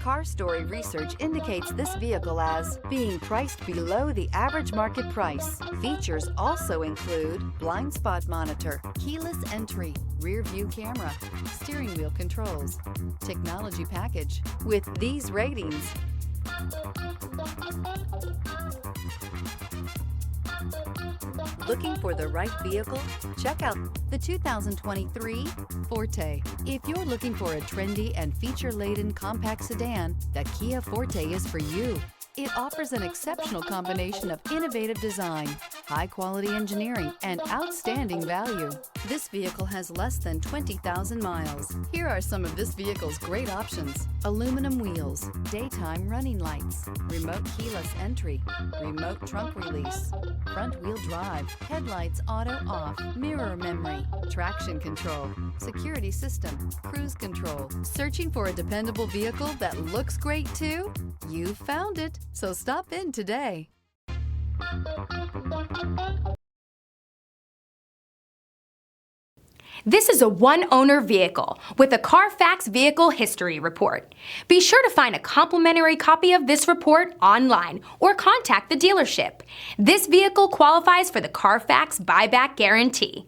Car Story research indicates this vehicle as being priced below the average market price. Features also include blind spot monitor, keyless entry, rear view camera, steering wheel controls, technology package. With these ratings, looking for the right vehicle? Check out the 2023 Forte. If you're looking for a trendy and feature-laden compact sedan, the Kia Forte is for you. It offers an exceptional combination of innovative design, high-quality engineering, and outstanding value. This vehicle has less than 20,000 miles. Here are some of this vehicle's great options: aluminum wheels, daytime running lights, remote keyless entry, remote trunk release, front-wheel drive, headlights auto-off, mirror memory, traction control, security system, cruise control. Searching for a dependable vehicle that looks great too? You found it, so stop in today. This is a one-owner vehicle with a Carfax Vehicle History Report. Be sure to find a complimentary copy of this report online or contact the dealership. This vehicle qualifies for the Carfax Buyback Guarantee.